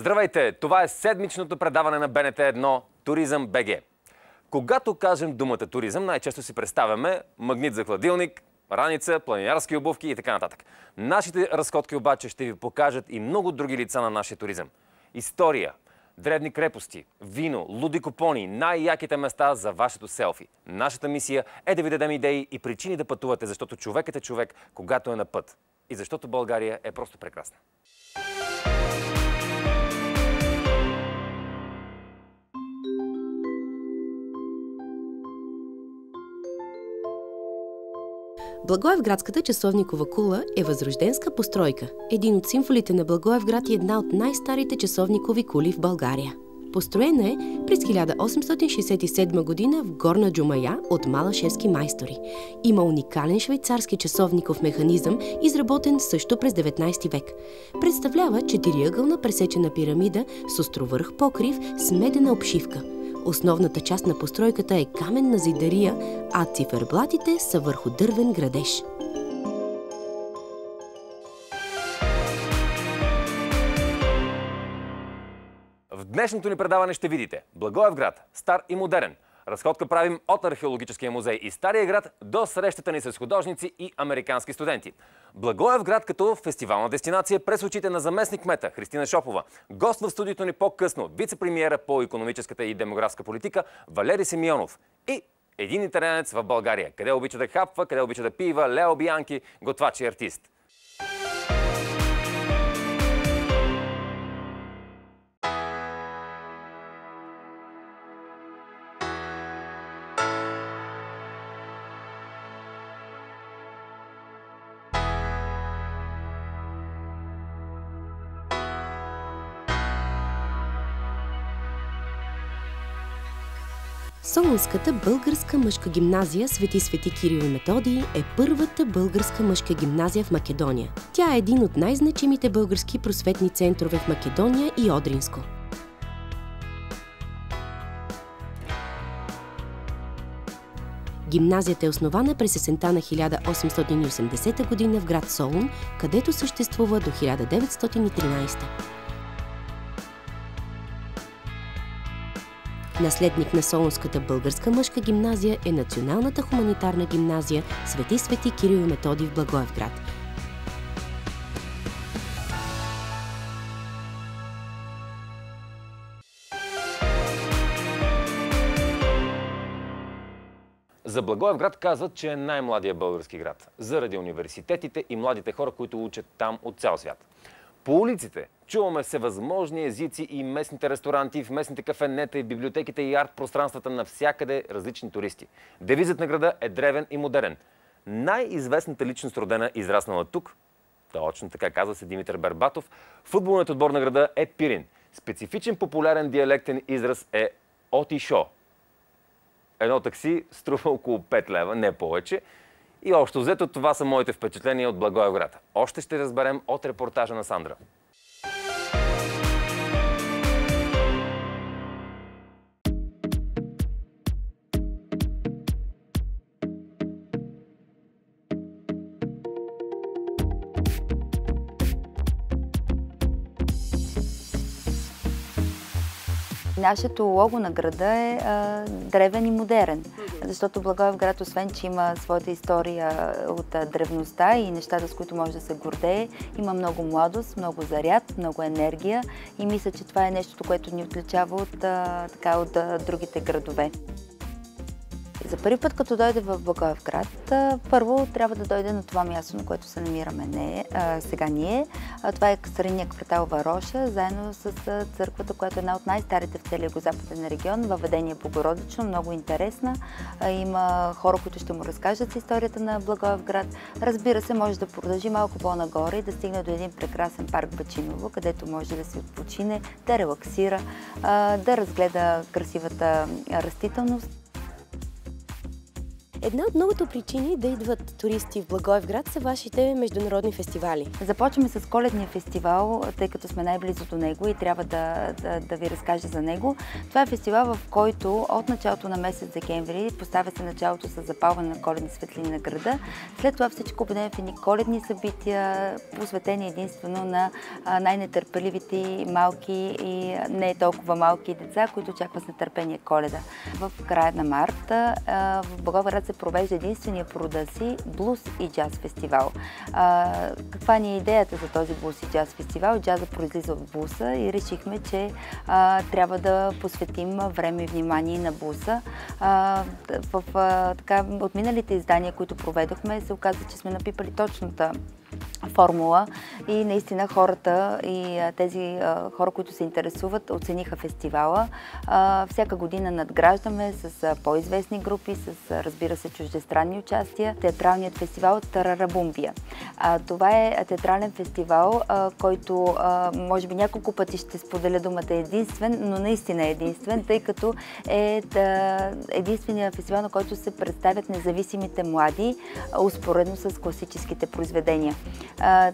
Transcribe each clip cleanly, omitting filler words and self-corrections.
Здравейте! Това е седмичното предаване на БНТ1 Туризъм БГ. Когато кажем думата туризъм, най-често си представяме магнит за хладилник, раница, планинарски обувки и така нататък. Нашите разходки обаче ще ви покажат и много други лица на нашия туризъм. История, древни крепости, вино, луди купони, най-яките места за вашето селфи. Нашата мисия е да ви дадем идеи и причини да пътувате, защото човекът е човек, когато е на път. И защото България е просто прекрасна. Благоевградската часовникова кула е възрожденска постройка, един от символите на Благоевград и една от най-старите часовникови кули в България. Построена е през 1867 година в Горна Джумая от малашевски майстори. Има уникален швейцарски часовников механизъм, изработен също през 19 век. Представлява четириъгълна пресечена пирамида с островърх покрив с медена обшивка. Основната част на постройката е каменна зидария, а циферблатите са върху дървен градеж. В днешното ни предаване ще видите Благоевград, стар и модерен. Разходка правим от археологическия музей и Стария град до срещата ни с художници и американски студенти. Благоевград като фестивална дестинация през очите на заместник-кмета Христина Шопова. Гост в студиото ни по-късно вице-премиера по икономическата и демографска политика Валери Симеонов. И един италианец в България, къде обича да хапва, къде обича да пива, Лео Бианки, готвач и артист. Солунската българска мъжка гимназия Свети Кирил и Методий е първата българска мъжка гимназия в Македония. Тя е един от най-значимите български просветни центрове в Македония и Одринско. Гимназията е основана през есента на 1880 година в град Солун, където съществува до 1913. Наследник на Солунската българска мъжка гимназия е Националната хуманитарна гимназия Свети Кирил и Методий в Благоевград. За Благоевград казват, че е най-младия български град, заради университетите и младите хора, които учат там от цял свят. По улиците чуваме всевъзможни езици и местните ресторанти, в местните кафенета и библиотеките и арт-пространствата навсякъде различни туристи. Девизът на града е древен и модерен. Най-известната личност, родена и израснала тук, точно така казва се Димитър Бербатов, футболният отбор на града е Пирин. Специфичен популярен диалектен израз е отишо. Едно такси струва около 5 лева, не повече. И общо взето това са моите впечатления от Благоевград. Още ще разберем от репортажа на Сандра. Нашето лого на града е древен и модерен, защото Благоевград, освен че има своята история от древността и нещата, с които може да се гордее, има много младост, много заряд, много енергия и мисля, че това е нещото, което ни отличава от другите градове. За първи път, като дойде в Благоевград, първо трябва да дойде на това място, на което се намираме сега ние. Това е средния квартал Вароша, заедно с църквата, която е една от най-старите в целия Югозападен регион. Въведение Богородично, много интересна. Има хора, които ще му разкажат историята на Благоевград. Разбира се, може да продължи малко по-нагоре и да стигне до един прекрасен парк Бачиново, където може да се отпочине, да релаксира, да разгледа красивата растителност. Една от многото причини да идват туристи в Благоевград са вашите международни фестивали. Започваме с коледния фестивал, тъй като сме най-близо до него и трябва да ви разкажа за него. Това е фестивал, в който от началото на месец декември поставя се началото с запалване на коледни светлини на града. След това всичко обединено в едни коледни събития, посветени единствено на най-нетърпеливите малки и не толкова малки деца, които очакват с нетърпение Коледа. В края на март в Благоевград се провежда единствения по рода си блуз и джаз фестивал. Каква ни е идеята за този блуз и джаз фестивал? Джаза произлиза от блуса и решихме, че трябва да посветим време и внимание на блуса. От миналите издания, които проведохме, се оказа, че сме напипали точната формула и наистина хората и тези хора, които се интересуват, оцениха фестивала. Всяка година надграждаме с по-известни групи, с, разбира се, чуждестранни участия. Театралният фестивал Тарарабумбия. Това е театрален фестивал, който може би няколко пъти ще споделя думата единствен, но наистина е единствен, тъй като е единственият фестивал, на който се представят независимите млади, успоредно с класическите произведения.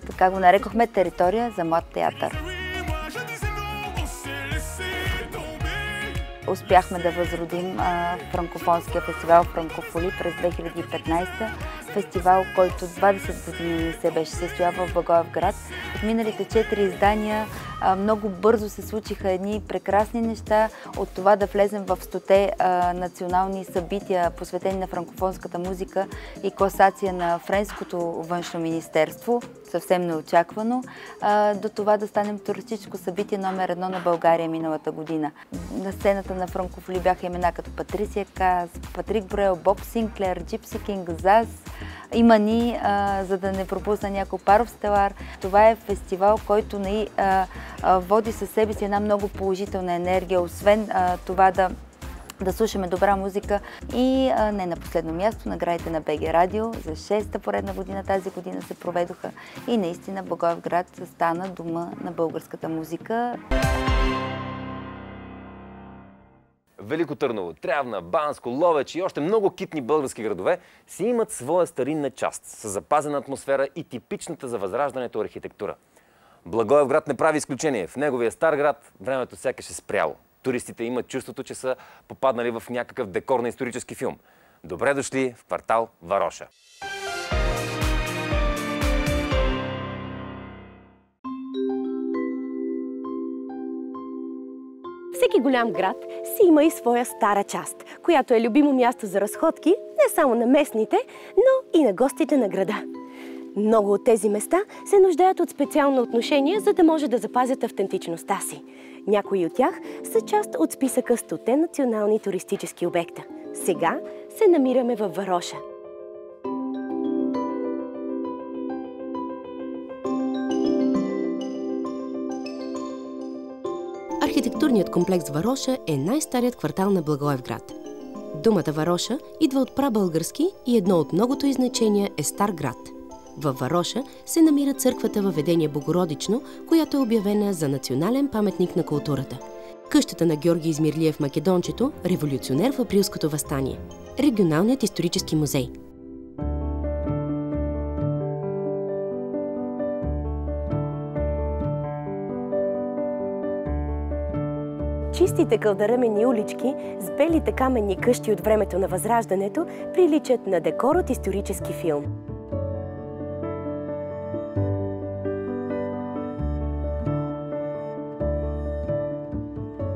Така го нарекохме територия за млад театър. Успяхме да възродим франкофонския фестивал Франкофоли през 2015. Фестивал, който 20 години не се беше състоял в Благоевград. От миналите 4 издания много бързо се случиха едни прекрасни неща. От това да влезем в 100-те национални събития, посветени на франкофонската музика и класация на Френското външно министерство, съвсем неочаквано, до това да станем туристическо събитие номер 1 на България миналата година. На сцената на Франкофоли бяха имена като Патрисия Каз, Патрик Брел, Боб Синклер, Джипси Кинг, Заз, Имани, за да не пропусна някой Паров Стелар. Това е фестивал, който води със себе си една много положителна енергия, освен това да слушаме добра музика и не на последно място наградите на БГ Радио за 6-та поредна година тази година се проведоха и наистина Благоевград стана дома на българската музика. Велико Търново, Трявна, Банско, Ловеч и още много китни български градове си имат своя старинна част с запазена атмосфера и типичната за Възраждането архитектура. Благоевград не прави изключение. В неговия стар град времето сякаш е спряло. Туристите имат чувството, че са попаднали в някакъв декор на исторически филм. Добре дошли в квартал Вароша. Всеки голям град си има и своя стара част, която е любимо място за разходки не само на местните, но и на гостите на града. Много от тези места се нуждаят от специално отношение, за да може да запазят автентичността си. Някои от тях са част от списъка 100-те национални туристически обекта. Сега се намираме във Вароша. Архитектурният комплекс Вароша е най-старият квартал на Благоевград. Думата Вароша идва от прабългарски и едно от многото значения е стар град. Във Вароша се намира църквата Въведение Богородично, която е обявена за национален паметник на културата. Къщата на Георги Измирлиев Македончето, революционер в Априлското въстание. Регионалният исторически музей. Чистите кълдаръмени улички с белите каменни къщи от времето на Възраждането приличат на декор от исторически филм.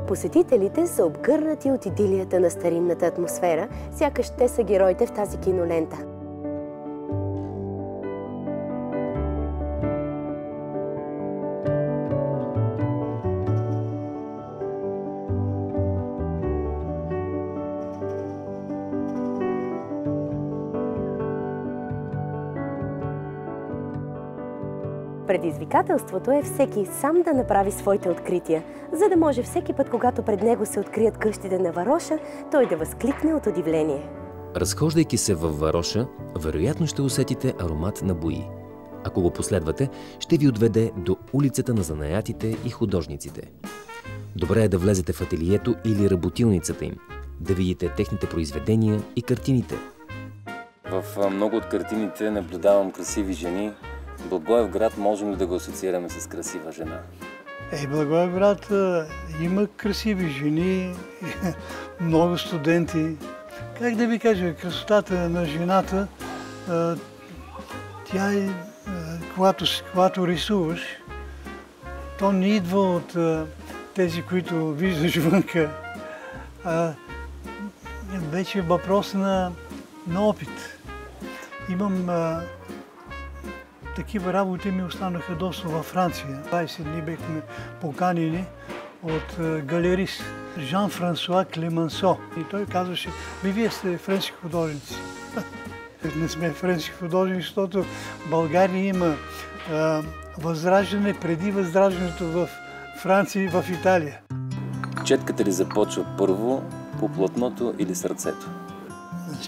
Посетителите са обгърнати от идилията на старинната атмосфера, сякаш те са героите в тази кинолента. Предизвикателството е всеки сам да направи своите открития, за да може всеки път, когато пред него се открият къщите на Вароша, той да възкликне от удивление. Разхождайки се във Вароша, вероятно ще усетите аромат на бои. Ако го последвате, ще ви отведе до улицата на занаятите и художниците. Добре е да влезете в ателието или работилницата им, да видите техните произведения и картините. В много от картините наблюдавам красиви жени. Благоевград можем ли да го асоциираме с красива жена? Благоевград има красиви жени, много студенти. Как да ви кажа, красотата на жената, тя е, когато рисуваш, то не идва от тези, които виждаш вънка. Вече е въпрос на опит. Имам такива работи ми останаха доста във Франция. 20 дни бехме поканени от галерист Жан-Франсуа Клемансо. И той казваше: вие сте френски художници. Не сме френски художници, защото България има възраждане преди възраждането в Франция и в Италия. Четката ли започва първо по платното или сърцето?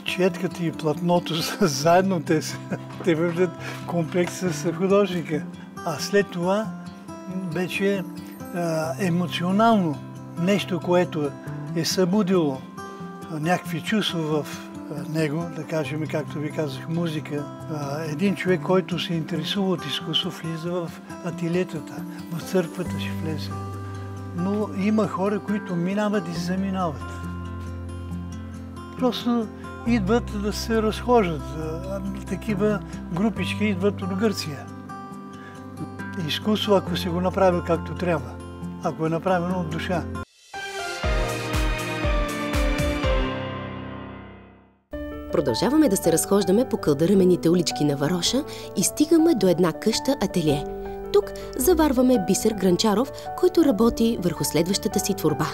Четката и платното са заедно, те вървят комплекс с художника. А след това вече емоционално нещо, което е събудило някакви чувства в него, да кажем, както ви казах, музика. Един човек, който се интересува от изкуство, влиза в ателиетата, в църквата ще влезе. Но има хора, които минават и заминават. Просто идват да се разхождат. Такива групички идват от Гърция. Изкуство, ако се го направи както трябва, ако е направено от душа. Продължаваме да се разхождаме по кълдърмените улички на Вароша и стигаме до една къща ателие. Тук заварваме Бисер Гранчаров, който работи върху следващата си творба.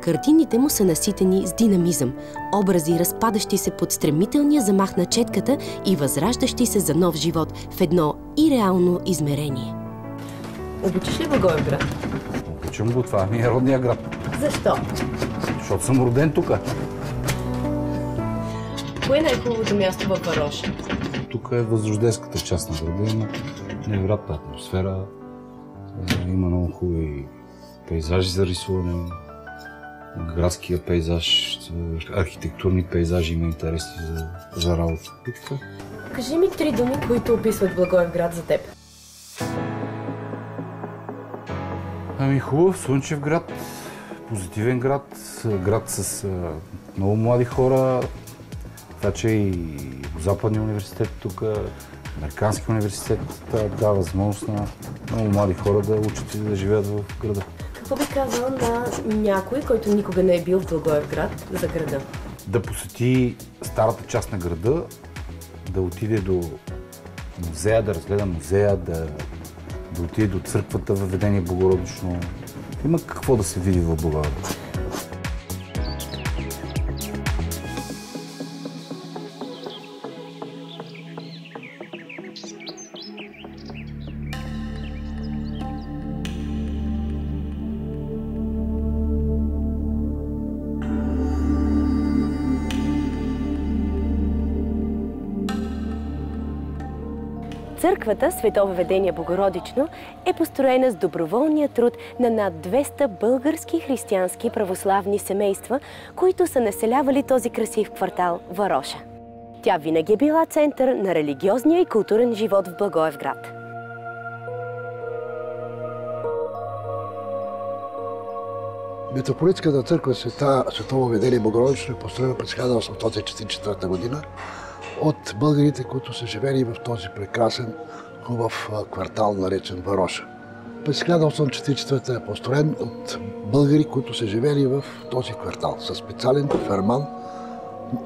Картините му са наситени с динамизъм, образи, разпадащи се под стремителния замах на четката и възраждащи се за нов живот в едно иреално измерение. Обичаш ли Благоевград? Обичам го, това ми е родния град. Защо? Защото съм роден тук. Кое е най-хубавото място във Вароша? Тук е възрожденската част на града, има невероятна атмосфера, има много хубави пейзажи за рисуване, градския пейзаж, архитектурни пейзажи има интересни за работа. Кажи ми 3 думи, които описват Благоевград за теб. Ами хубав, слънчев град, позитивен град, град с много млади хора. Така че и Западния университет тук, Американски университет дава възможност на много млади хора да учат и да живеят в града. Какво би казал на някой, който никога не е бил в Благоевград, за града? Да посети старата част на града, да отиде до музея, да разгледа музея, да отиде до църквата Въведение Богородично. Има какво да се види в Благоевград. Църквата Свето Въведение Богородично е построена с доброволния труд на над 200 български християнски православни семейства, които са населявали този красив квартал Вароша. Тя винаги е била център на религиозния и културен живот в Благоевград. Митрополитската църква Свето Въведение Богородично е построена през 1844 година от българите, които са живели в този прекрасен, хубав квартал, наречен Вароша. През 1844 е построен от българи, които са живели в този квартал, със специален ферман,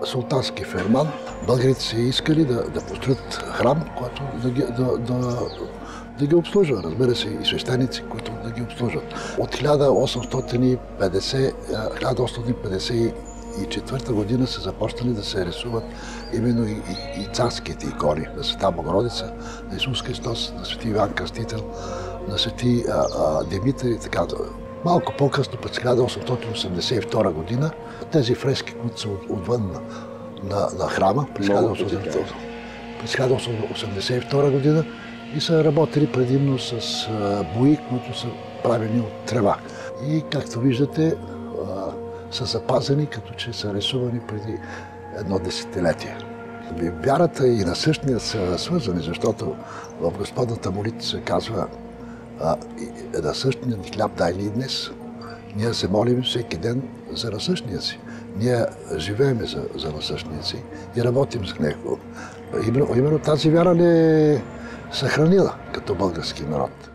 султански ферман. Българите са искали да построят храм, който да ги обслужва. Разбира се, и свещеници, които да ги обслужват. От 1854 година са започнали да се рисуват именно и царските икони на Света Богородица, на Исус Христос, на Свети Иван Кръстител, на Свети Димитър и така. Малко по-късно, през 1882 година, тези фрески, които са отвън на храма, през 1882 година, и са работили предимно с бои, които са правени от трева. И както виждате, са запазени, като че са рисувани преди едно десетилетие. Вярата и насъщният са свързани, защото в Господната молитва се казва насъщният хляб дай ни днес. Ние се молим всеки ден за насъщния си. Ние живеем за насъщния си и работим с него. Именно тази вяра не е съхранила като български народ.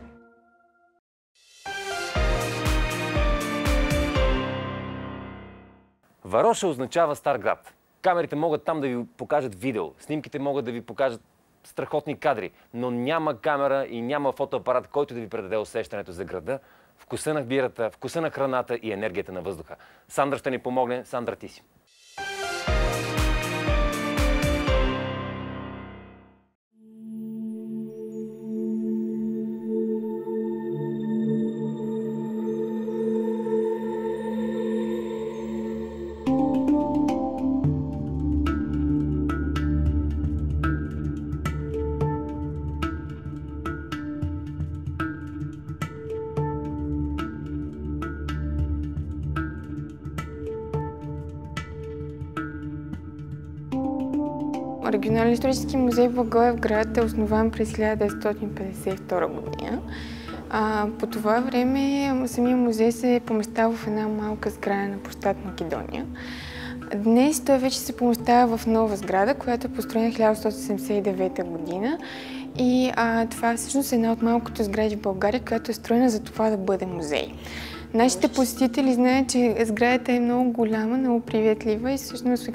Вароша означава стар град. Камерите могат там да ви покажат видео, снимките могат да ви покажат страхотни кадри, но няма камера и няма фотоапарат, който да ви предаде усещането за града, вкуса на бирата, вкуса на храната и енергията на въздуха. Сандра ще ни помогне. Сандра, ти си. Регионален исторически музей в Благоевград е основан през 1952 година. По това време самия музей се е помещава в една малка сграда на площад Македония. Днес той вече се помещава в нова сграда, която е построена 1979 година. И това е всъщност една от малкото сгради в България, която е строена за това да бъде музей. Нашите посетители знаят, че сградата е много голяма, много приветлива и всъщност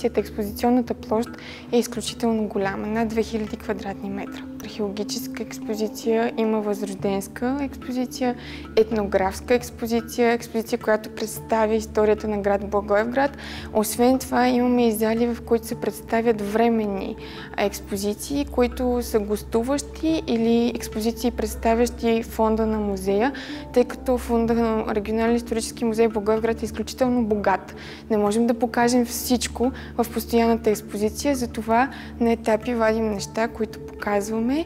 експозиционната площ е изключително голяма, над 2000 квадратни метра. Археологическа експозиция, има възрожденска експозиция, етнографска експозиция, която представя историята на град Благоевград. Освен това имаме и зали, в които се представят временни експозиции, които са гостуващи или експозиции, представящи фонда на музея, тъй като фонда на Регионален исторически музей в Благоевград е изключително богат. Не можем да покажем всичко в постоянната експозиция, затова на етапи вадим неща, които показваме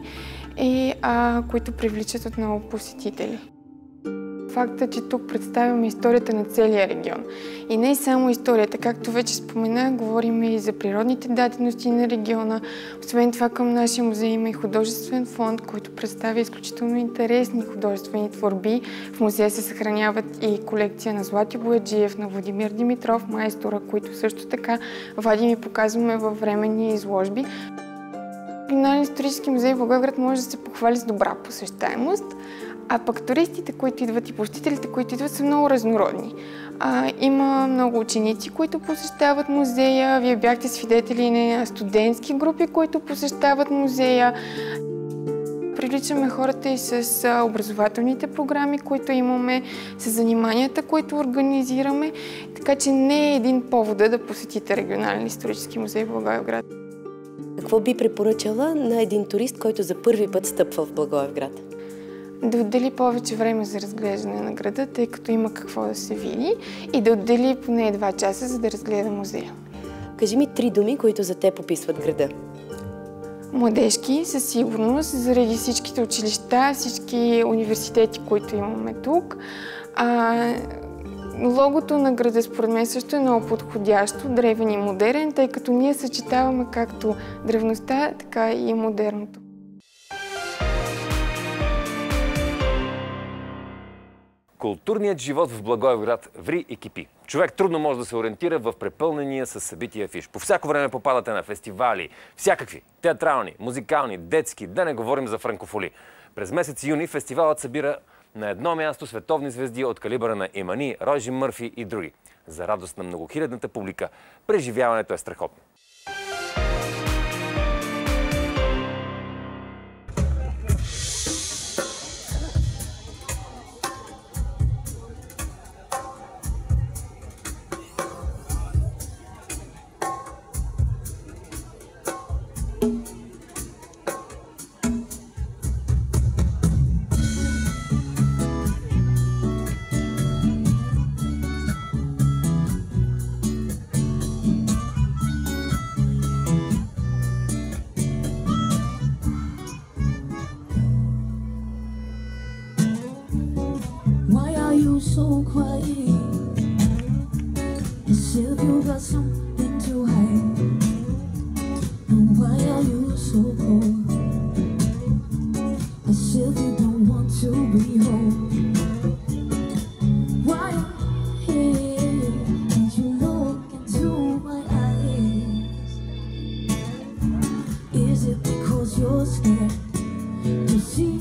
и които привличат отново посетители. Факта, че тук представяме историята на целия регион. И не само историята, както вече споменах, говорим и за природните дадености на региона. Освен това, към нашия музей има и художествен фонд, който представя изключително интересни художествени творби. В музея се съхраняват и колекция на Злати Бояджиев, на Владимир Димитров, майстора, които също така вадим и показваме във временни изложби. Регионален исторически музей в Благоевград може да се похвали с добра посещаемост, а пък туристите, които идват и посетителите, които идват, са много разнородни. Има много ученици, които посещават музея. Вие бяхте свидетели на студентски групи, които посещават музея. Привличаме хората и с образователните програми, които имаме, с заниманията, които организираме, така че не е един повод да посетите Регионален исторически музей в Благоевград. Какво би препоръчала на един турист, който за първи път стъпва в Благоевград? Да отдели повече време за разглеждане на града, тъй като има какво да се види, и да отдели поне 2 часа, за да разгледа музея. Кажи ми 3 думи, които за теб описват града. Младежки, със сигурност, заради всичките училища, всички университети, които имаме тук. Логото на града според мен също е много подходящо, древен и модерен, тъй като ние съчетаваме както древността, така и модерното. Културният живот в Благоевград ври и кипи. Човек трудно може да се ориентира в препълнения с събития афиш. По всяко време попадате на фестивали, всякакви, театрални, музикални, детски, да не говорим за франкофоли. През месец юни фестивалът събира на едно място световни звезди от калибъра на Имани, Ройджи Мърфи и други. За радост на многохилядната публика, преживяването е страхотно. So quiet, as if you got something to hide. so cold, as if you don't want to be home. Why here can't you look into my eyes? Is it because you're scared to see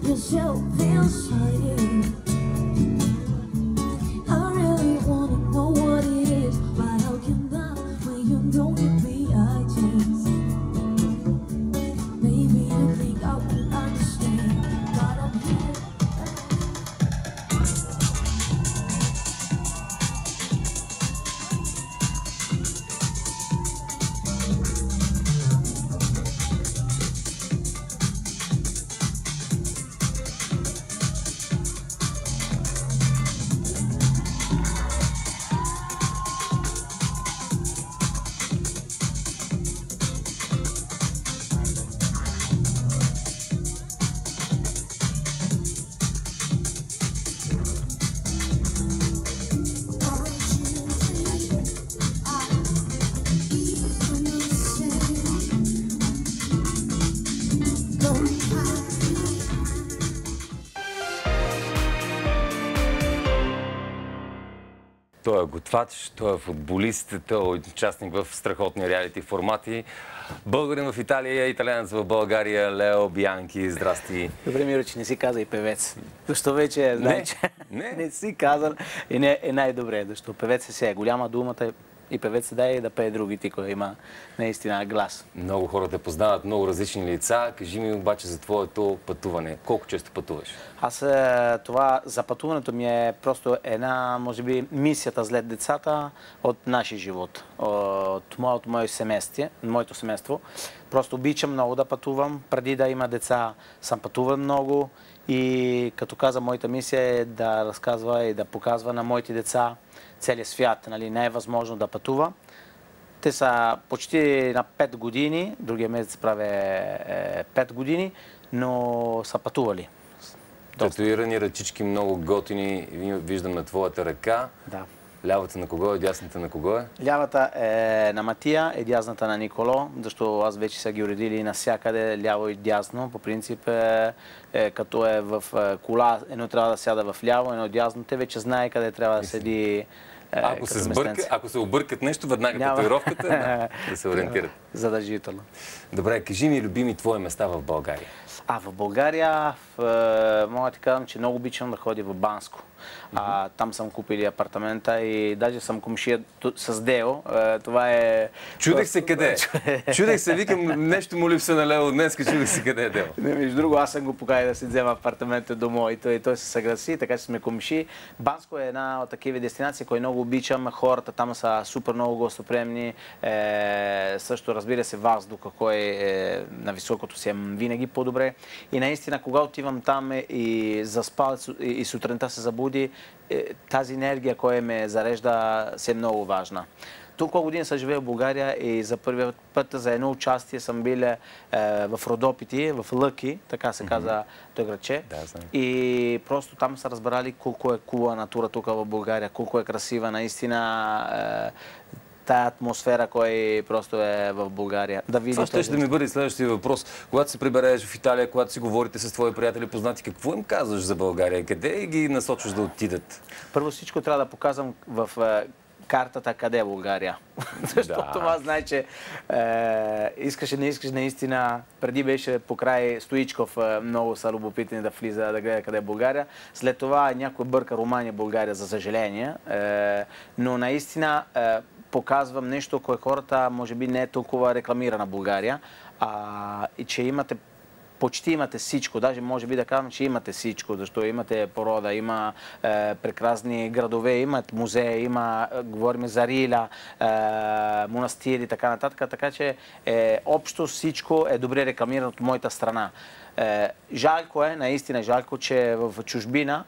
yourself inside? I really wanna know what it is, but how can I when you don't give me a chance? Maybe you think I will understand, but I'm here. Той е готвач, той е футболист, той е участник в страхотни реалити формати. Българин в Италия, италианец в България, Лео Бианки, здрасти. Добре, Миро, че не си каза и певец. Защо вече знае, че не си казал и не е най-добре, защото певец е сега голяма думата и певец дай да пее другите, който има наистина глас. Много хора те познават, много различни лица. Кажи ми обаче за твоето пътуване. Колко често пътуваш? Аз това за пътуването ми е просто една, може би, мисията след децата от нашия живот, от моето семейство. Просто обичам много да пътувам. Преди да има деца съм пътувал много и като каза, моята мисия е да разказва и да показва на моите деца целият свят. Нали, не е възможно да пътува. Те са почти на 5 години, другия месец прави 5 години, но са пътували. Татуирани ръчички, много готини, виждам на твоята ръка. Да. Лявата на кого е, дясната на кого е? Лявата е на Матия, дясната на Николо, защото аз вече са ги уредили навсякъде, ляво и дясно. По принцип, като е в кола, едно трябва да сяда в ляво, едно дясно. Те вече знае къде трябва да седи. Ако се объркат нещо, веднага татуировката да се ориентират. Задължително. Добре, кажи ми любими твои места в България. В България мога да ти казвам, че много обичам да ходя в Банско. Там съм купили апартамента и даже съм комшия с Део. Това е... Чудех се къде. Чудех се, викам, нещо му липса на Лео днес, чудех се къде е Део. Между друго, аз съм го поканил да си взема апартамента дома и той се съгласи, така че сме комши. Банско е една от такива дестинации, които много обичам. Хората там са супер много гостоприемни. Също, разбира се, въздуха, кой е на високото си е винаги по-добре. И наистина, кога отивам там и заспал и сутринта се забуди, тази енергия, която ме зарежда, си е много важна. Толкова години съм живеел в България и за първият път за едно участие съм бил в Родопите, в Лъки, така се каза той градче. И просто там са разбрали колко е кула натура тук в България, колко е красива наистина тая атмосфера, която просто е в България. Това ще ми бъде следващия въпрос. Когато се прибереш в Италия, когато си говорите с твои приятели, познати, какво им казваш за България? Къде ги насочваш да отидат? Първо всичко трябва да показвам в картата къде е България. Защото това знае, че искаш не искаш наистина. Преди беше покрай Стоичков, много са любопитни да влиза, да гледа къде е България. След това някой бърка Румъния, България, за съжаление. Но наистина показвам нещо, кое хората може би не е толкова рекламирана България, и че почти имате всичко. Даже може би да казвам, че имате всичко, защото имате порода, има прекрасни градове, имат музеи, говорим за Риля, монастири и така нататък. Така че общо всичко е добре рекламирано от моята страна. Жалко е, наистина жалко, че в чужбина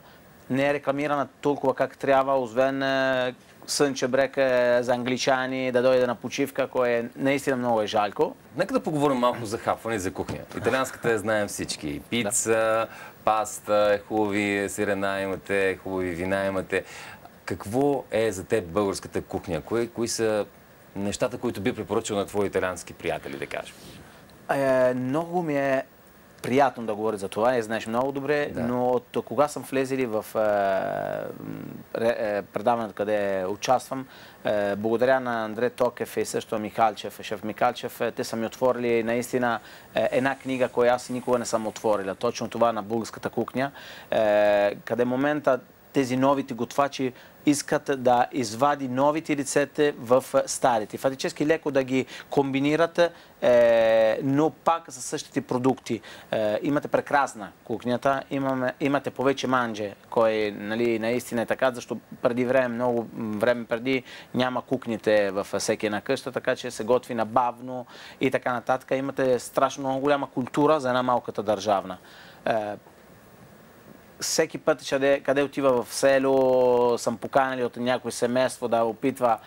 не е рекламирана толкова как трябва, освен Слънчев бряг за англичани, да дойде на почивка, кое е наистина много жалко. Нека да поговорим малко за хапване и за кухня. Италианската я знаем всички. Пица, паста, хубави сирена имате, хубави вина имате. Какво е за теб българската кухня? Кои са нещата, които би препоръчал на твои италиански приятели, да кажем? Много ми е приятно да говоря за това, знаеш много добре, но от кога съм влезли в предаването, къде участвам, благодаря на Андре Токев и също Михалчев, шеф Михалчев, те са ми отворили наистина една книга, която аз никога не съм отворила. Точно това на българската кухня, къде момента тези новите готвачи искат да извади новите рецепти в старите. Фактически леко да ги комбинират, но пак с същите продукти. Имате прекрасна кухнята, имате повече манже, кой наистина е така, защото преди време, много време преди няма кухните във всеки една къща, така че се готви набавно и така нататък. Имате страшно много голяма култура за една малката държавна. Всеки път, къде отива в село, съм поканали от някой семейство да опитва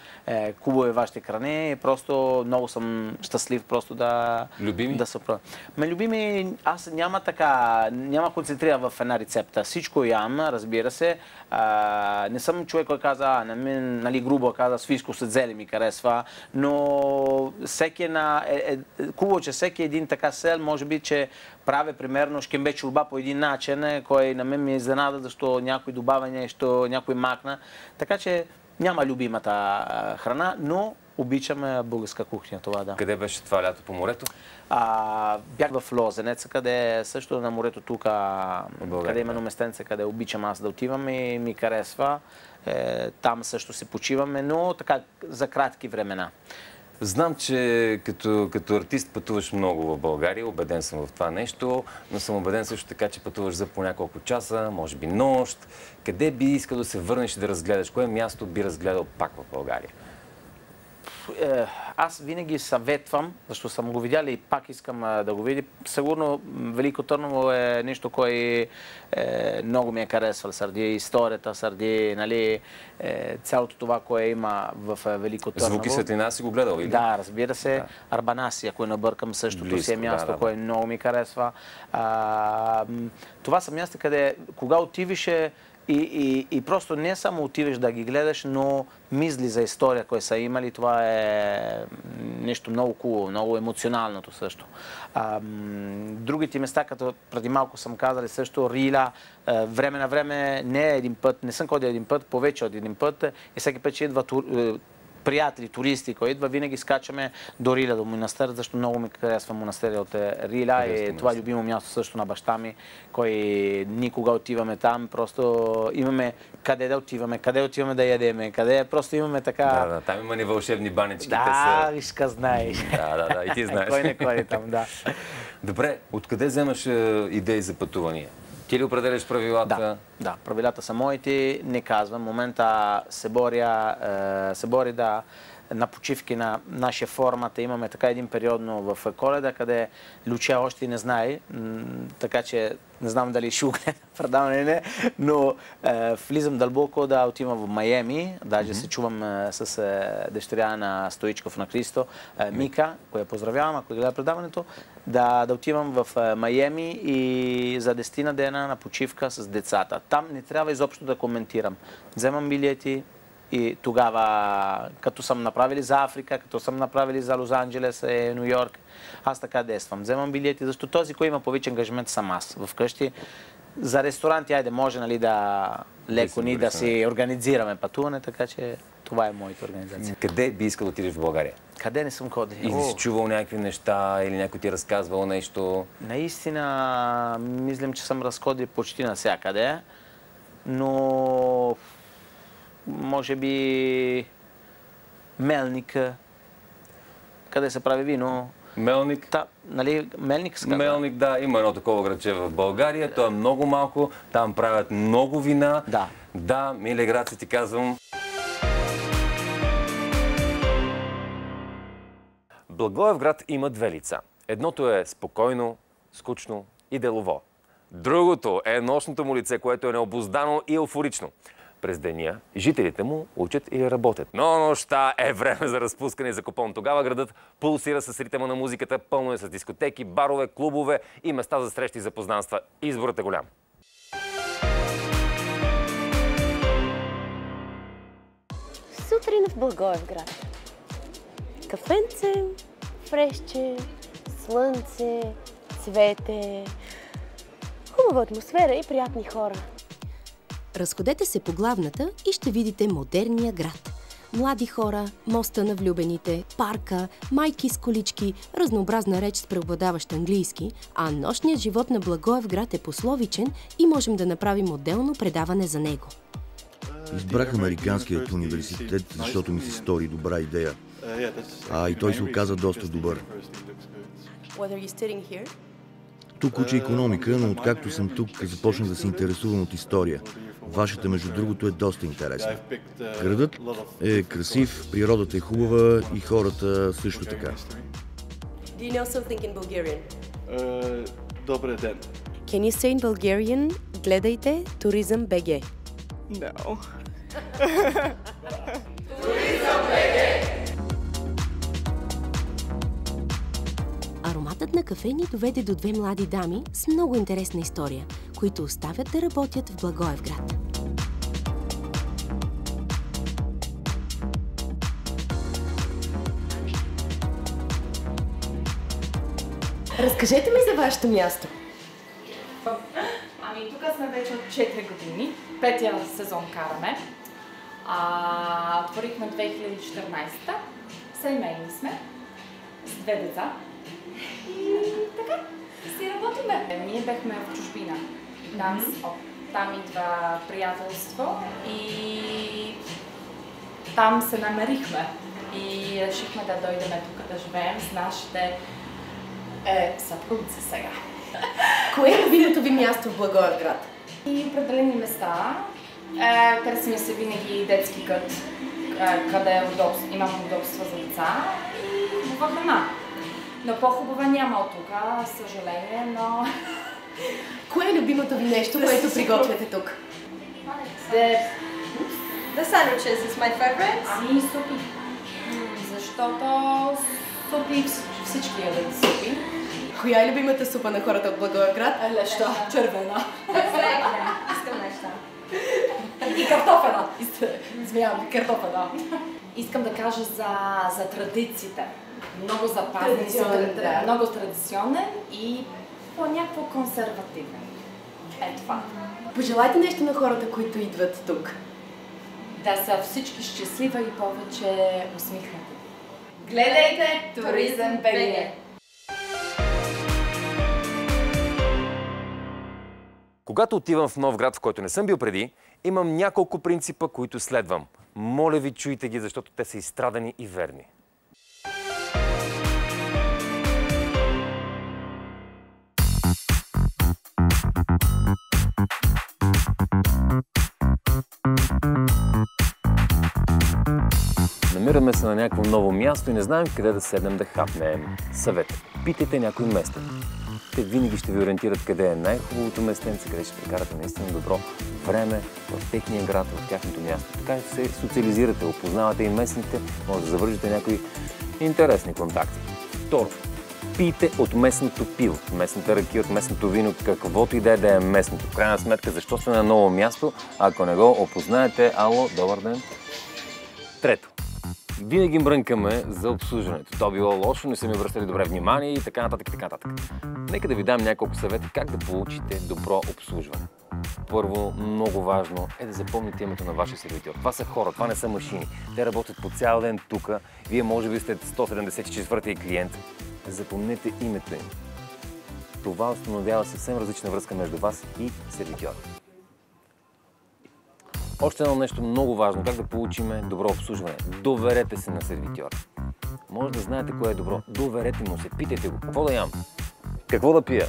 хубави вашите храни. Просто много съм щастлив просто да... Любими? Да се пробва. Любими, аз няма концентриран в една рецепта. Всичко ям, разбира се. Не съм човек, който каза, грубо каза, свинско с зеле ми харесва, но хубаво, че всеки един така сел, може би, че прави примерно шкембе чорба по един начин, кой на мен ми изненада, защо някой добавя нещо, някой макна. Така че няма любимата храна, но обичаме българска кухня, това да. Къде беше това лято, по морето? Бях в Лозенец, къде също на морето тук, къде именно местенце, къде обичам аз да отивам и ми харесва. Там също се почиваме, но така за кратки времена. Знам, че като артист пътуваш много в България, убеден съм в това нещо, но съм убеден също така, че пътуваш за по няколко часа, може би нощ. Къде би искал да се върнеш и да разгледаш? Кое място би разгледал пак в България? Аз винаги съветвам, защото съм го видял и пак искам да го видя. Сигурно Велико Търново е нещо, кое много ми е харесвал. Сърди историята, сърди цялото това, кое има в Велико Търново. Звуки светлина си го гледал, или? Да, разбира се. Да. Арбанаси, ако не бъркам, същото си е място, кое много ми харесва. Това са място, къде кога отиваш и просто не само отиваш да ги гледаш, но мисли за история, която са имали. Това е нещо много хубаво, много емоционалното също. Другите места, като преди малко съм казали също, Рила, време на време, не един път, не съм ходил един път, повече от един път и всеки път, че идва приятели, туристи, които идва, винаги скачаме до Рила, до монастър, защото много ми харесва монастъря от Рила и това е любимо място също на баща ми, кой никога отиваме там, просто имаме къде да отиваме да ядеме, къде просто имаме така... Да, там има ни вълшебни банички. Да, вишка знаеш. Да, и ти знаеш. Кой не ходи там, да. Добре, откъде вземаш идеи за пътувания? Ти ли определяш правилата? Да, правилата са моите, не казвам. В момента се бори на почивки на нашия формат. Имаме така един периодно в Коледа, къде Люча още не знае, така че не знам дали ще огледа предаване или не, но влизам дълбоко да отивам в Майами, даже се чувам с дъщеря на Стоичков на Кристо, Мика, която поздравявам, ако гледа предаването, да отивам в Майами и за 10 дена на почивка с децата. Там не трябва изобщо да коментирам. Вземам билети, и тогава, като съм направили за Африка, като съм направили за Лос-Анджелес и Нью Йорк, аз така действам. Вземам билети, защото този, който има повече ангажимент, съм аз. Вкъщи за ресторанти, айде, може да леко ни да си организираме пътуване, така че това е моята организация. Къде би искал да отидеш в България? Къде не съм ходил? Или си чувал някакви неща, или някой ти е разказвал нещо? Наистина, мислям, че съм разходил почти навсякъде, но може би Мелник, къде се прави вино. Мелник? Да, нали, Мелник сказа? Мелник, да, има едно такова градче в България, то е много малко, там правят много вина. Да, миле град, ти казвам. Благоевград има две лица. Едното е спокойно, скучно и делово. Другото е нощното му лице, което е необуздано и еуфорично. През деня жителите му учат и работят. Но нощта е време за разпускане и закупон. Тогава градът пулсира с ритъма на музиката, пълно е с дискотеки, барове, клубове и места за срещи и запознанства. Изборът е голям. Сутрин в Благоевград. Кафенце, фрешче, слънце, цвете, хубава атмосфера и приятни хора. Разходете се по главната и ще видите модерния град. Млади хора, моста на влюбените, парка, майки с колички, разнообразна реч с преобладаващ английски, а нощният живот на Благоевград е пословичен и можем да направим отделно предаване за него. Избрах Американският университет, защото ми се стори добра идея. И той се оказа доста добър. Тук уча икономика, но откакто съм тук, започнах да се интересувам от история. Вашата, между другото, е доста интересна. Градът е красив, природата е хубава и хората също така. Добър ден. Can you say in Bulgarian, гледайте Туризъм БГ? No. Ароматът на кафе ни доведе до две млади дами с много интересна история, които оставят да работят в Благоевград. Разкажете ми за вашето място. Тук сме вече от 4 години. Петия сезон караме. Отворихме 2014-та. Семейни сме. С 2 деца. И така, си работиме. Ние бехме в чужбина. Там идва приятелство и там се намерихме. И решихме да дойдем тук да живеем с нашите съпругци сега. Кое е любимото ви място в Благоевград? И определени места. Търсим се винаги детски кът, къде имам удобства за деца и хубава храна. Но по-хубава няма от тук, съжаление, но... Кое е любимото ви нещо, което приготвяте тук? The sandwiches is my favorite. Супи. Защото супи, всички ядат супи. Коя е любимата супа на хората от Благоевград? Леща, червена. Искам неща. И картофена. Извинявам, картофена. Искам да кажа за традициите. Много запазен, много традиционен и по-някакво консервативен. Това. Пожелайте нещо на хората, които идват тук. Да са всички щастливи и повече усмихнати. Гледайте Туризъм БГ! Когато отивам в нов град, в който не съм бил преди, имам няколко принципа, които следвам. Моля ви, чуйте ги, защото те са изстрадани и верни. Намираме се на някакво ново място и не знаем къде да седнем да хапнем. Съвет. Питайте някой местен. Те винаги ще ви ориентират къде е най-хубавото местенце, къде ще прекарате наистина добро време в техния град, в тяхното място. Така ще се социализирате, опознавате и местните, може да завържете някои интересни контакти. Второ, пийте от местното пиво, местната ракия, от местното вино, каквото и да е местното. В крайна сметка, защо сме на ново място, ако не го опознаете? Ало, добър ден! Трето. Винаги мрънкаме за обслужването. То било лошо, не са ми обръщали добре внимание и така нататък, така нататък. Нека да ви дам няколко съвети как да получите добро обслужване. Първо, много важно е да запомните името на вашия сервитьор. Това са хора, това не са машини. Те работят по цял ден тук. Вие може би сте 174-ти клиент. Запомнете името им. Това установява съвсем различна връзка между вас и сервитьора. Още едно нещо много важно, как да получим добро обслужване. Доверете се на сервитьора. Може да знаете кое е добро. Доверете му се, питайте го. Какво да ям? Какво да пия?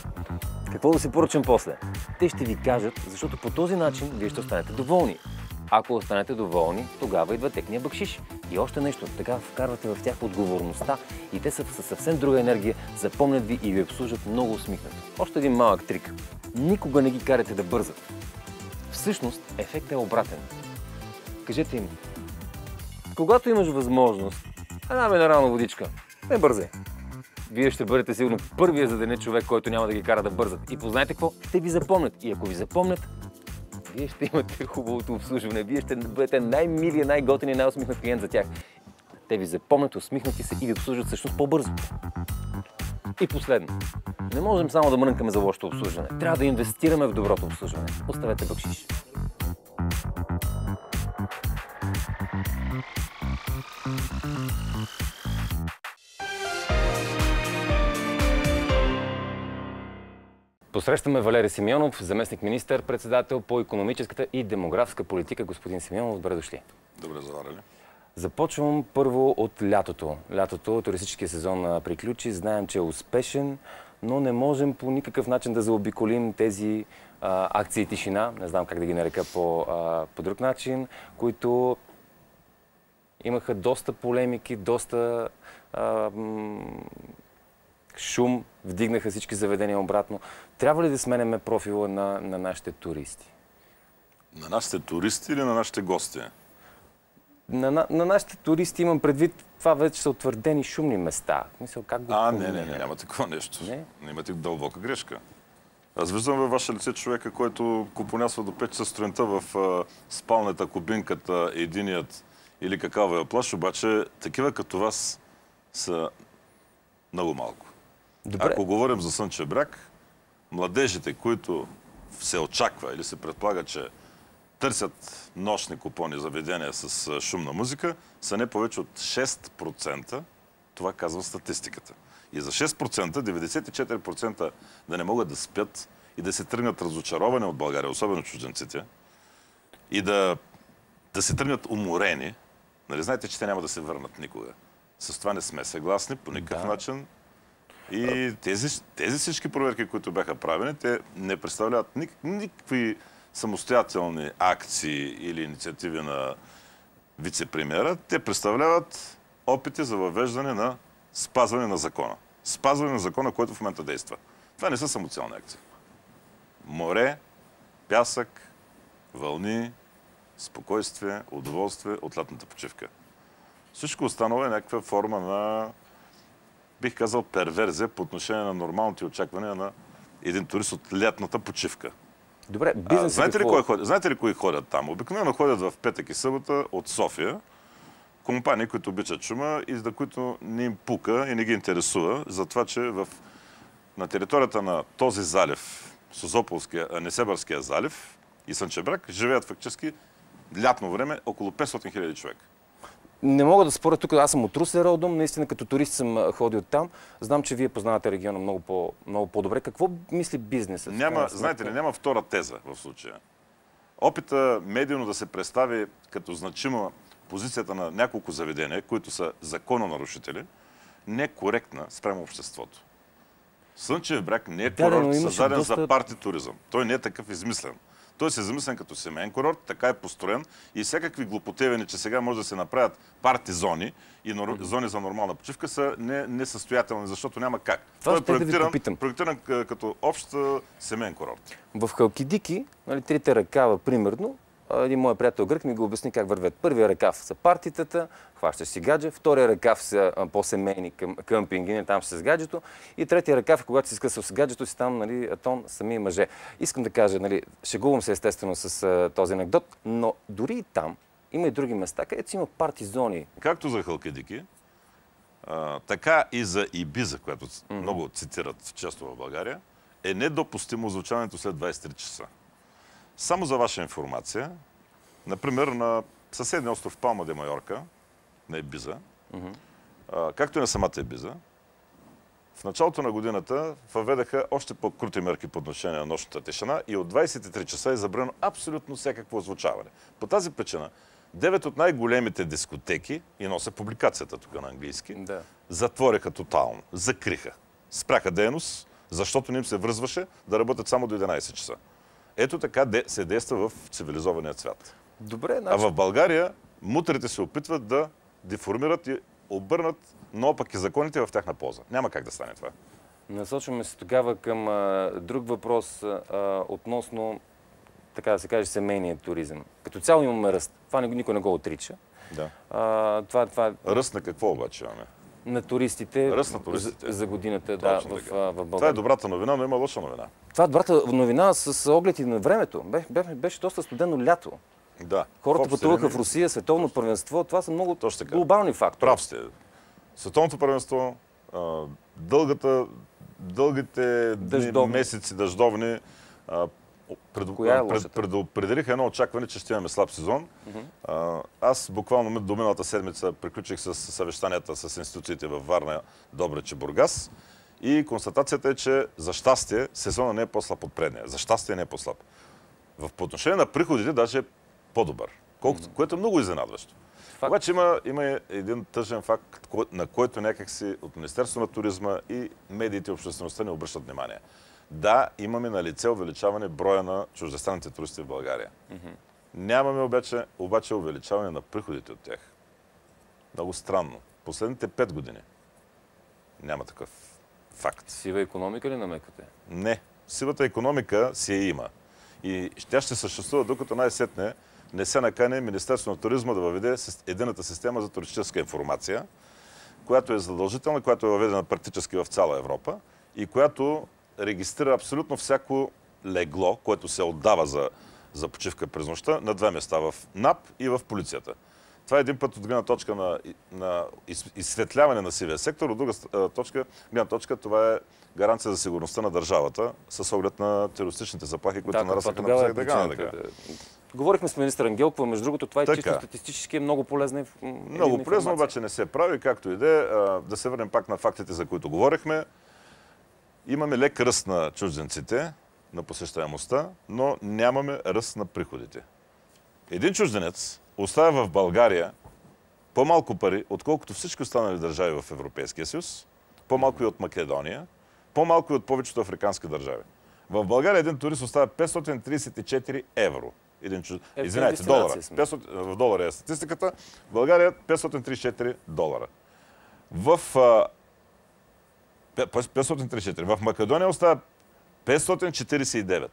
Какво да се поръчам после? Те ще ви кажат, защото по този начин вие ще останете доволни. Ако останете доволни, тогава идва техния бакшиш. И още нещо, така вкарвате в тях отговорността и те са със съвсем друга енергия, запомнят ви и ви обслужват много усмихнато. Още един малък трик. Никога не ги карате да бързат. Всъщност, ефектът е обратен. Кажете им, когато имаш възможност, една минерална водичка, не бързай. Вие ще бъдете сигурно първия за деня човек, който няма да ги кара да бързат. И познайте какво? Ще ви запомнят. И ако ви запомнят, вие ще имате хубавото обслужване. Вие ще бъдете най-милия, най-готин и най-усмихнат клиент за тях. Те ви запомнят, усмихнати се и ви обслужват всъщност по-бързо. И последно. Не можем само да мрънкаме за лошото обслужване. Трябва да инвестираме в доброто обслужване. Оставете бакшиш. Посрещаме Валери Симеонов, заместник министър-председател по икономическата и демографска политика. Господин Симеонов, добре дошли. Добре заварили. Започвам първо от лятото. Лятото, туристическия сезон приключи. Знаем, че е успешен, но не можем по никакъв начин да заобиколим тези акции тишина, не знам как да ги нарека по друг начин, които имаха доста полемики, доста шум, вдигнаха всички заведения обратно. Трябва ли да сменяме профила на нашите туристи? На нашите туристи или на нашите гости? На нашите туристи имам предвид, това вече са утвърдени шумни места. Мисля, как го не, няма такова нещо. Не имате дълбока грешка. Аз виждам във ваше лице човека, който купонясва до 5 часа сутринта в спалнята, кубинката, единият или какавия плаж, обаче такива като вас са много малко. Добре. Ако говорим за Слънчев бряг, младежите, които се очаква или се предполага, че търсят нощни купони заведения с шумна музика, са не повече от 6%. Това казва статистиката. И за 6%, 94% да не могат да спят и да се тръгнат разочаровани от България, особено чужденците, и да се тръгнат уморени. Нали, знаете, че те няма да се върнат никога. С това не сме съгласни по никакъв начин. И тези всички проверки, които бяха правени, те не представляват никакви самостоятелни акции или инициативи на вице-премиера. Те представляват опити за въвеждане на спазване на закона. Спазване на закона, който в момента действа. Това не са самоцелни акции. Море, пясък, вълни, спокойствие, удоволствие от лятната почивка. Всичко останало е някаква форма на, бих казал, перверзия по отношение на нормалните очаквания на един турист от лятната почивка. Добре, бизнес знаете ли кои ходят там? Обикновено ходят в петък и събота от София. Компании, които обичат шума и за които не им пука и не ги интересува, за това, че на територията на този залив, Несебърския залив и Слънчев бряг, живеят фактически лятно време около 500 000 човека. Не мога да споря тук, аз съм от Русе родом, наистина като турист съм ходил там. Знам, че вие познавате региона много по-добре. Какво мисли бизнесът? Знаете ли, няма втора теза в случая. Опита медийно да се представи като значима позицията на няколко заведения, които са закононарушители, не е коректна спрямо обществото. Слънчев бряг не е курорт, създаден за парти туризъм. Той не е такъв измислен. Той се замислен като семейен курорт, така е построен и всякакви глупотевени, че сега може да се направят парти зони и зони за нормална почивка, са несъстоятелни, защото няма как. Той е проектиран като общ семейен курорт. В Халкидики, трите ръкава, примерно, един мой приятел грък ми го обясни как вървят. Първия ръкав са партитата, хващаш си гадже, втория ръкав са по-семейни къмпинги, там ще с гаджето, и третия ръкав, когато си скъсал с гаджето, си там, тон сами мъже. Искам да кажа, шегувам се естествено с този анекдот, но дори и там има и други места, където си има парти зони. Както за Халкидики, така и за Ибиза, която много цитират често в България, е недопустимо звучането след 23 часа. Само за ваша информация, например, на съседния остров Палма де Майорка, на Ибиза, както и на самата Ибиза, в началото на годината въведаха още по-крути мерки по отношение на нощната тишина и от 23 часа е забранено абсолютно всякакво озвучаване. По тази причина 9 от най-големите дискотеки, и нося публикацията тук на английски, затвориха тотално, закриха. Спряха дейност, защото не им се връзваше да работят само до 11 часа. Ето така се действа в цивилизования свят. Добре, А в България мутрите се опитват да деформират и обърнат наопаки законите в тяхна полза. Няма как да стане това. Насочваме се тогава към друг въпрос относно, така да се каже, семейния туризъм. Като цяло имаме ръст. Това никой не го отрича. Да. Ръст на какво обаче имаме? На туристите. Ръст на туристите. За годината, в България. Това е добрата новина, но има лоша новина. Това е добрата новина с оглед и на времето. Беше доста студено лято. Да. Хората пътуваха в Русия, световно първенство. Това са много глобални фактори. Прав сте. Световното първенство, дългите месеци дъждовни предопределиха едно очакване, че ще имаме слаб сезон. Аз буквално до миналата седмица приключих с съвещанията с институциите във Варна, Добрич и Бургас. И констатацията е, че за щастие сезона не е по-слаб от предния. За щастие не е по-слаб. По отношение на приходите даже е по-добър, което е много изненадващо. Обаче има един тъжен факт, на който някакси от Министерството на туризма и медиите и обществеността не обръщат внимание. Да, имаме на лице увеличаване броя на чуждестранните туристи в България. Нямаме обаче увеличаване на приходите от тях. Много странно. Последните 5 години няма такъв факт. Сива икономика ли намеквате? Не. Сивата икономика си я има. И тя ще съществува, докато най-сетне не се накане Министерството на туризма да въведе едината система за туристическа информация, която е задължителна, която е въведена практически в цяла Европа и която регистрира абсолютно всяко легло, което се отдава за почивка през нощта на 2 места, в НАП и в полицията. Това е един път от гледна точка на изсветляване на сивия сектор, от друга гледна точка това е гаранция за сигурността на държавата с оглед на терористичните заплахи, които нараснаха на последните. Говорихме с министър Ангелкова, между другото, това е чисто статистически много полезна много полезно, обаче не се прави, както и да се върнем пак на фактите, за които говорихме. Имаме лек ръст на чужденците, на посещаемостта, но нямаме ръст на приходите. Един чужденец оставя в България по-малко пари, отколкото всички останали държави в Европейския съюз, по-малко и от Македония, по-малко и от повечето африкански държави. В България един турист оставя 534 евро. Извинявайте, долара. В долара е статистиката. В България 534 долара. 534. В Македония оставя 549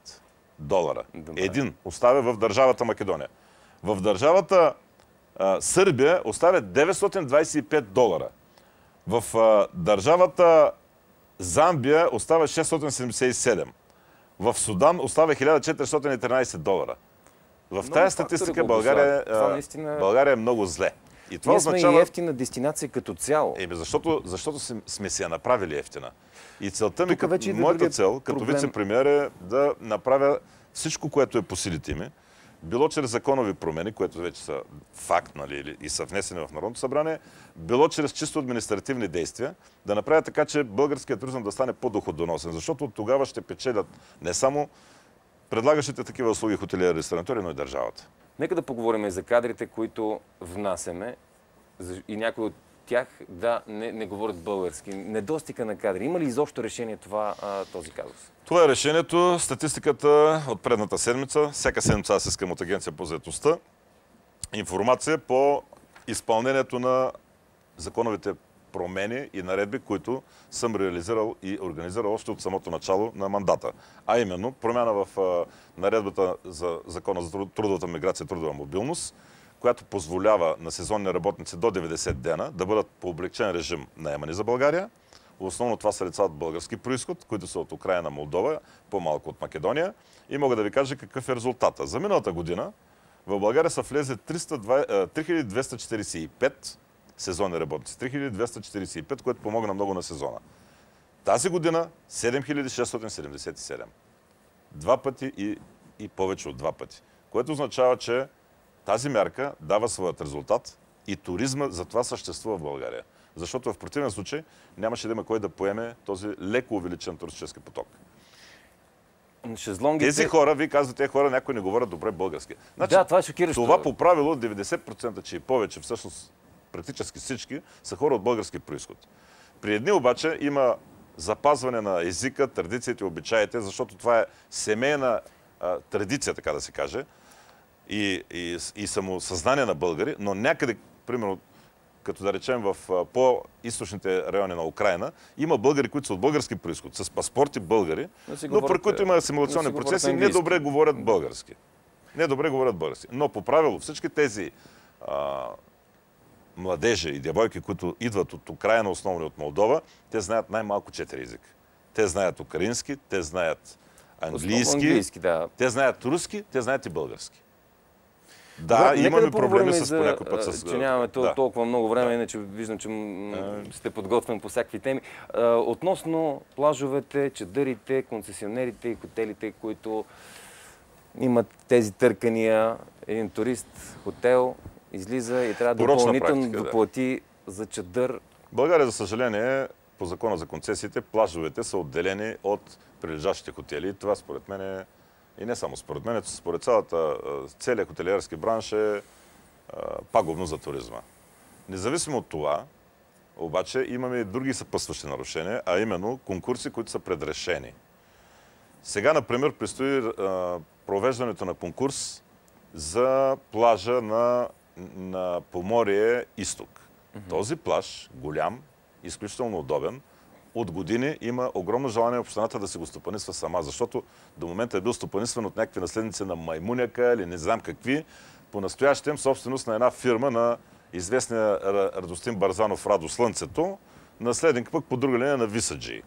долара. Един оставя в държавата Македония. В държавата Сърбия оставя 925 долара. В държавата Замбия остава 677. В Судан остава 1413 долара. В тази статистика България е много зле. И това означава и ефтина дестинация като цяло. Защото сме си я направили ефтина. И целта ми, моята цел като вице-премиер е да направя всичко, което е по силите ми, било чрез законови промени, които вече са факт, нали, и са внесени в Народното събрание, било чрез чисто административни действия, да направя така, че българският туризъм да стане по-доходоносен, защото от тогава ще печелят не само предлагащите такива услуги хотелиери, ресторантьори, но и държавата. Нека да поговорим и за кадрите, които внасяме и някои от тях не говорят български. Недостига на кадри. Има ли изобщо решение този казус? Това е решението. Статистиката от предната седмица. Всяка седмица аз искам от Агенция по заетостта информация по изпълнението на законовите промени и наредби, които съм реализирал и организирал още от самото начало на мандата. А именно промяна в наредбата за Закона за трудовата миграция и трудова мобилност, която позволява на сезонни работници до 90 дена да бъдат по облекчен режим наемани за България. Основно това са лица от български произход, които са от Украйна, Молдова, по-малко от Македония. И мога да ви кажа какъв е резултата. За миналата година в България са влезли 3245 сезонни работници. 3245, което помогна много на сезона. Тази година 7677. 2 пъти и повече от 2 пъти. Което означава, че тази мярка дава своят резултат и туризма за това съществува в България. Защото в противен случай нямаше да има кой да поеме този леко увеличен туристически поток. Тези хора, вие казвате, тези хора някои не говорят добре български. Значи, да, това е шокиращо. Това по правило 90%, че и повече, всъщност практически всички, са хора от български произход. При едни обаче има запазване на езика, традициите, обичаите, защото това е семейна традиция, така да се каже, и самосъзнание на българи, но някъде, примерно, като да речем в по-източните райони на Украйна, има българи, които са от български произход, с паспорти българи, но при които има асимилационни процеси, недобре говорят български. Недобре говорят български. Но по правило всички тези младежи и девойки, които идват от Украйна, основно от Молдова, те знаят най-малко 4 езика. Те знаят украински, те знаят английски, те знаят руски, те знаят и български. Да, имаме проблеми по някой път с... Че нямаме толкова много време, иначе виждам, че сте подготвен по всякакви теми. Относно плажовете, чадърите, концесионерите и хотелите, които имат тези търкания, един турист, хотел, излиза и трябва допълнително да плати за чадър. България, за съжаление, по закона за концесиите, плажовете са отделени от прилежащите хотели. Това според мен е, и не само според мен, според целият хотелиерски бранш е пагубно за туризма. Независимо от това, обаче, имаме и други съпътстващи нарушения, а именно конкурси, които са предрешени. Сега, например, предстои провеждането на конкурс за плажа на Поморие Изток. Този плаж, голям, изключително удобен, от години има огромно желание общината да се го стопанисва сама, защото до момента е бил стопанисван от някакви наследници на Маймуняка или не знам какви, по настоящем собственост на една фирма на известния Радостин Барзанов Радо Слънцето, наследник пък по друга линия на Висаджи.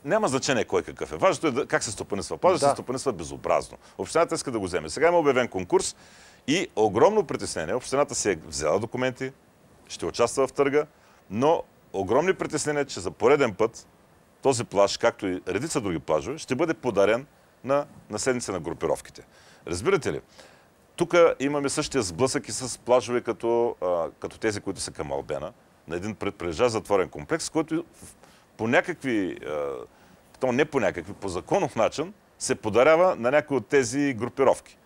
Няма значение кой какъв е. Важното е как се стопанисва. Плажът се стопанисва безобразно. Общината иска да го вземе. Сега има обявен конкурс и огромно притеснение. Общината си е взела документи, ще участва в търга, но огромни притеснения, че за пореден път този плаж, както и редица други плажове, ще бъде подарен на наследници на групировките. Разбирате ли? Тук имаме същия сблъсък и с плажове като тези, които са към Албена, на един прилежащ затворен комплекс, който по някакви, то не по някакви, по законов начин се подарява на някои от тези групировки.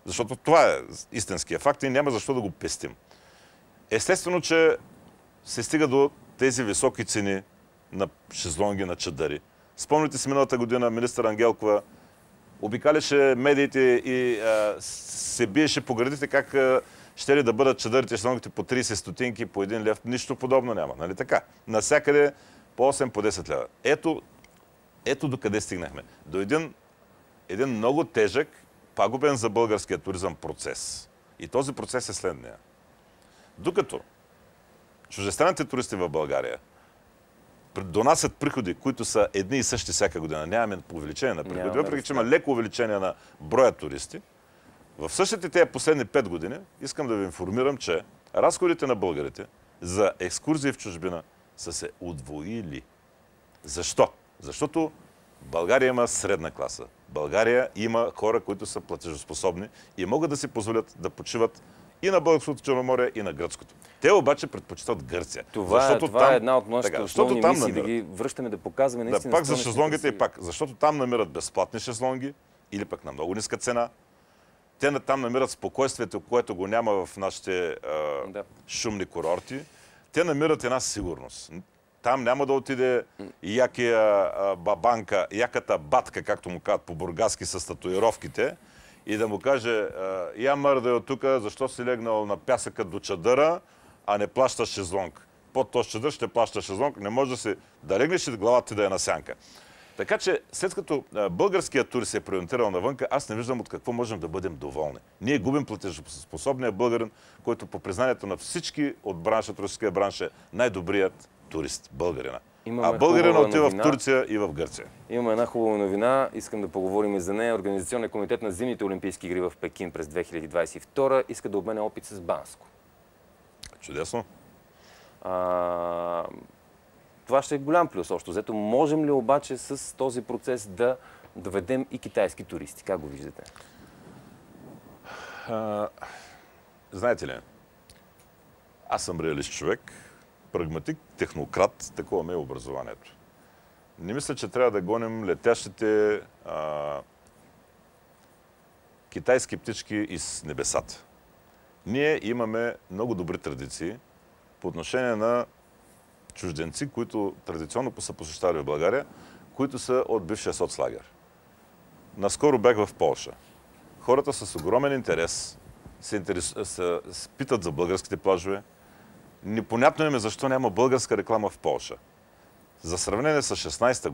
Защото това е истинския факт и няма защо да го пестим. Естествено, че се стига до тези високи цени на шезлонги, на чадъри. Спомните си миналата година министър Ангелкова обикаляше медиите и се биеше по градите как ще ли да бъдат чадърите шезлонгите по 30 стотинки, по 1 лев. Нищо подобно няма, нали така? Насякъде по 8, по 10 лева. Ето до къде стигнахме. До един много тежък, пагубен за българския туризъм процес. И този процес е следния. Докато чуждестранните туристи в България донасят приходи, които са едни и същи всяка година, нямаме увеличение на приходи, въпреки че има леко увеличение на броя туристи, в същите тези последни 5 години искам да ви информирам, че разходите на българите за екскурзии в чужбина са се удвоили. Защо? Защото България има средна класа. България има хора, които са платежоспособни и могат да си позволят да почиват и на българското Черноморие, и на гръцкото. Те обаче предпочитат Гърция. Това е една от нашите основни мисии, да ги връщаме, да показваме наистина. Пак за шезлонгите и пак. Защото там намират безплатни шезлонги или пък на много ниска цена. Те там намират спокойствието, което го няма в нашите шумни курорти. Те намират една сигурност. Там няма да отиде якия бабанка, яката батка, както му казват по-бургаски с татуировките, и да му каже, я мърдай от тук, защо си легнал на пясъка до чадъра, а не плащаш шезлонг. Под този чадър ще плащаш шезлонг, не може да легнеш и главата ти да е на сянка. Така че, след като българският турист се е преориентирал навънка, аз не виждам от какво можем да бъдем доволни. Ние губим платежоспособния българин, който по признанието на всички от бранша, туристическия бранш е най-добрият турист, българина. А българина отива в Турция и в Гърция. Имаме една хубава новина, искам да поговорим и за нея. Организационният комитет на зимните олимпийски игри в Пекин през 2022 иска да обменя опит с Банско. Чудесно. Това ще е голям плюс още взето. Можем ли обаче с този процес да доведем и китайски туристи? Как го виждате? Знаете ли, аз съм реалист човек, прагматик, технократ, такова ме е образованието. Не мисля, че трябва да гоним летящите китайски птички из небесата. Ние имаме много добри традиции по отношение на чужденци, които традиционно са посещавали в България, които са от бившия соцлагер. Наскоро бях в Полша. Хората с огромен интерес се питат за българските плажове. Непонятно им е защо няма българска реклама в Полша. За сравнение с 16-та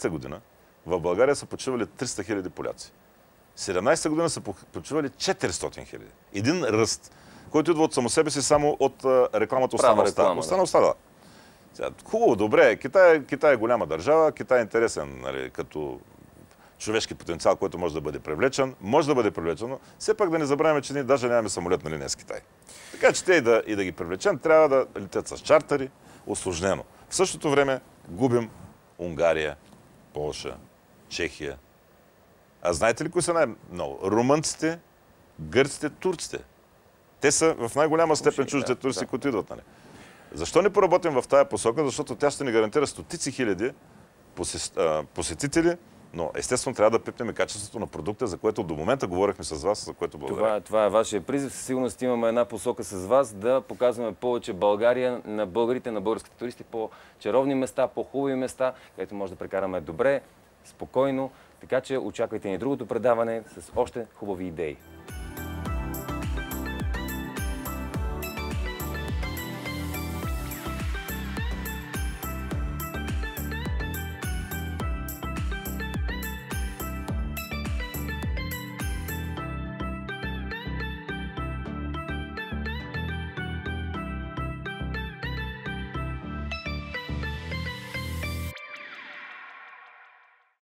година, в България са почивали 300 хиляди поляци. 17-та година са почивали 400 хиляди. Един ръст, който идва от само себе си, само от рекламата остана. Хубаво, добре. Китай е голяма държава, Китай е интересен, нали, като човешки потенциал, който може да бъде привлечен. Може да бъде привлечен, но все пак да не забравяме, че ние даже нямаме самолетна линия с Китай. Така че те и да ги привлечем, трябва да летят с чартери, усложнено. В същото време губим Унгария, Полша, Чехия. А знаете ли кои са най-много? Румънците, гърците, турците. Те са в най-голяма степен чуждите туристи, които идват. Нали? Защо не поработим в тая посока? Защото тя ще ни гарантира стотици хиляди посетители, но естествено трябва да пипнем и качеството на продукта, за което до момента говорихме с вас, за което благодаря. Това е вашия призив. Със сигурност имаме една посока с вас да показваме повече България на българите, на българските туристи по чаровни места, по хубави места, където може да прекараме добре, спокойно. Така че очаквайте ни другото предаване с още хубави идеи.